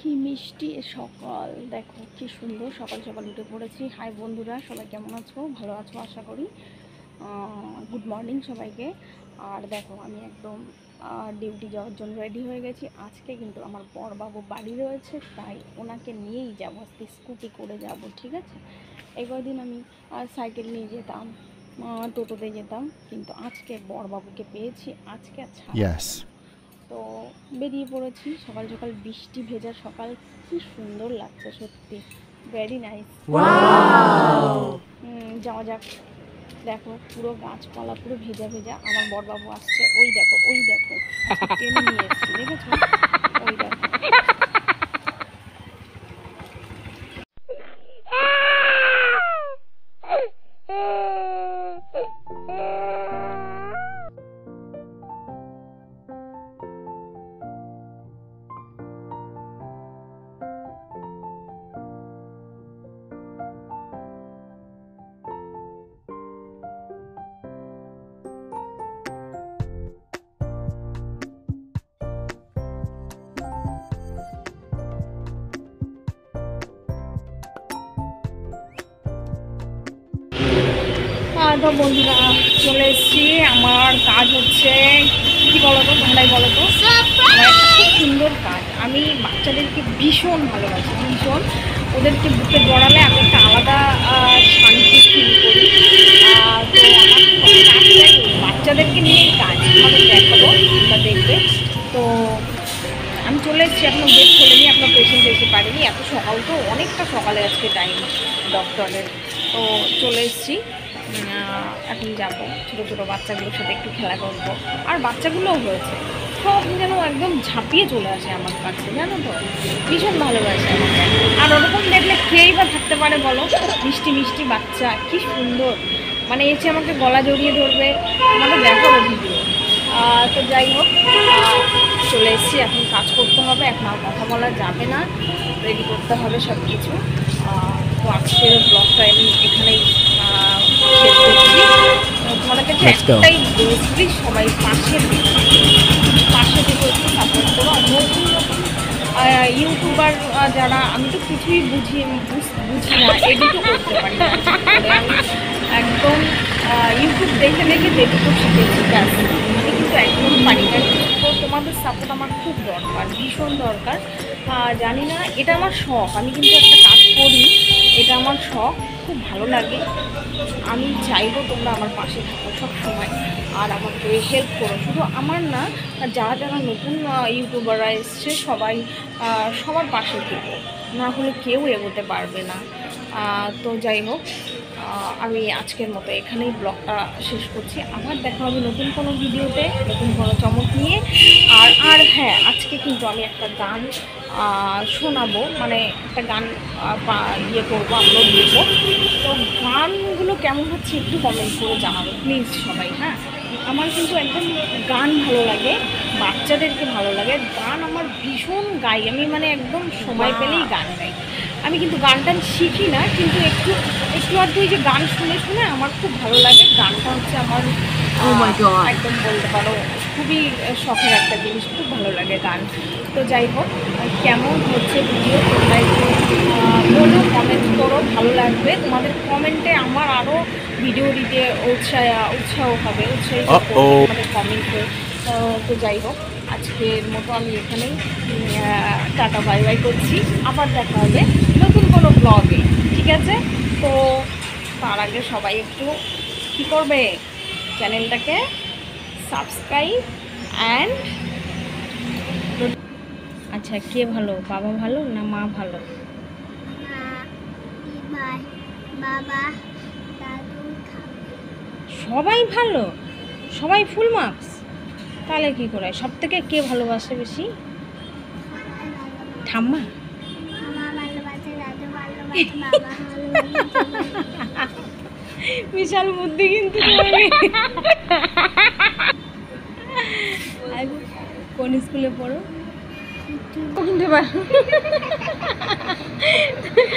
কি মিষ্টি সকাল, দেখো কি সুন্দর সকাল সকাল উঠে পড়েছি। হাই বন্ধুরা, সবাই কেমন আছো? ভালো আছো আশা করি। গুড মর্নিং সবাইকে। আর দেখো আমি একদম ডিউটি যাওয়ার জন্য রেডি হয়ে গেছি। আজকে কিন্তু আমার বড়বাবু বাড়ি রয়েছে, তাই ওনাকে নিয়েই যাবো, আজকে স্কুটি করে যাব, ঠিক আছে? এই কদিন আমি সাইকেল নিয়ে যেতাম, টোটোতে যেতাম, কিন্তু আজকে বড়বাবুকে পেয়েছি, আজকে আর ছাড়া হবে না। তো বেরিয়ে পড়েছি সকাল সকাল, বৃষ্টি ভেজা সকাল, কি সুন্দর লাগছে সত্যি, ভেরি নাইস। যাওয়া যাক। দেখো পুরো গাছপালা পুরো ভেজা ভেজা, আমার বড়বাবু আসছে, ওই দেখো ওই দেখো, টেনে নিয়ে এসছি, দেখেছো? ওই দেখো। তো বন্ধুরা চলে এসেছি, আমার কাজ হচ্ছে কি বলতো, তোমরাই বলো তো। আমার একটা খুব সুন্দর কাজ, আমি বাচ্চাদেরকে ভীষণ ভালোবাসি, ভীষণ। ওদেরকে বুকে জড়ালে আমি একটা আলাদা শান্তি ফিল করি। তো আমার কাজটাই বাচ্চাদেরকে নিয়েই কাজ, আমাদের দেখাবো, তোমরা দেখবে। তো আমি চলে এসেছি, এখনও গেট খোলেনি, এখনও পেশেন্ট এসে পারিনি, এত সকাল তো, অনেকটা সকালে আজকে টাইম ডক্টরের। তো চলে এসেছি, এখন যাবো, ছোটো ছোটো বাচ্চাগুলোর সাথে একটু খেলা করবো। আর বাচ্চাগুলোও হয়েছে, সব যেন একদম ঝাঁপিয়ে চলে আসে আমার কাছে, জানো তো, ভীষণ ভালোবাসে আমাকে। আর ওরকম দেখলে খেয়েই বা থাকতে পারে বলো? মিষ্টি মিষ্টি বাচ্চা, কি সুন্দর, মানে এসে আমাকে গলা জড়িয়ে ধরবে, আমাকে দেখাবো ভিডিও। তো যাই হোক, চলে এসেছি, এখন কাজ করতে হবে, এখন আর কথা বলা যাবে না, রেডি করতে হবে সব কিছু। তো আজকের ব্লগটা আমি এখানেই শেষ করছি। তোমাদের কাছে একটাই প্লিজ, সবাই পাশে থেকে একটু সাপোর্ট করো। নতুন নতুন ইউটিউবার যারা, আমি তো কিছুই বুঝি না, এডিটও করতে পারি না, আমি একদম ইউটিউব দেখে দেখে এডিটও শিখেছি, ব্যাস, আমি কিন্তু একদম পারি না। তো তোমাদের সাপোর্ট আমার খুব দরকার, ভীষণ দরকার। জানি না, এটা আমার শখ, আমি কিন্তু একটা কাজ করি, এটা আমার শখ, খুব ভালো লাগে। আমি চাইবো তোমরা আমার পাশে থাকো সব সময়, আর আমাকে হেল্প করো, শুধু আমার না, যারা যারা নতুন ইউটিউবাররা এসছে সবাই, সবার পাশে থেকো, না হলে কেউ এগোতে পারবে না। তো যাই হোক, আমি আজকের মতো এখানেই ব্লগটা শেষ করছি। আবার দেখা হবে নতুন কোনো ভিডিওতে, নতুন কোনো চমক নিয়ে। আর হ্যাঁ, আজকে কিন্তু আমি একটা গান শোনাবো, মানে একটা গান ইয়ে করবো, আপলোড দেবো। তো গানগুলো কেমন হচ্ছে একটু কমেন্ট করে জানাবো প্লিজ সবাই, হ্যাঁ। আমার কিন্তু একদম গান ভালো লাগে, বাচ্চাদেরকে ভালো লাগে, গান আমার ভীষণ গাই আমি, মানে একদম সময় পেলেই গান গাই আমি। কিন্তু গান টান শিখি না, কিন্তু একটু একটু আধটু ওই যে গান শুনে শুনে আমার খুব ভালো লাগে। গানটা হচ্ছে আমার একদম বলতে পারো খুবই শখের একটা জিনিস, খুব ভালো লাগে গান। তো যাই হোক, কেমন হচ্ছে ভিডিও তোমরা একটু বলো, কমেন্ট করো, ভালো লাগবে তোমাদের কমেন্টে, আমার আরও ভিডিও দিতে উৎসাহ হবে, উৎসাহিত আমাদের কমেন্টে। তো যাই হোক, আজকের মতো আমি এখানেই টাটা বাই বাই করছি, আবার দেখা হবে নতুন কোনো ব্লগে, ঠিক আছে? তো তার আগে সবাই একটু কী করবে, চ্যানেলটাকে সাবস্ক্রাইব অ্যান্ড। আচ্ছা, কে ভালো, বাবা ভালো না মা ভালো? সবাই ভালো, সবাই ফুল মার্কস, তাহলে কি করে? সব থেকে কে ভালোবাসে বেশি? ঠাম্মা? বিশাল বুদ্ধি কিন্তু। কোন স্কুলে পড়ো?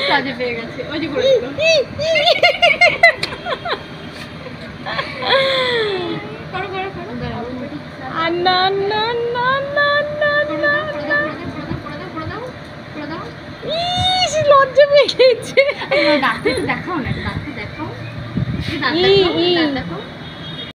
কাজে পেয়ে গেছে, ওই যে না না না না না না, হয়ে গেছে। ডাক্তার দেখাও না, ডাক্তার দেখাও, ই দেখাও।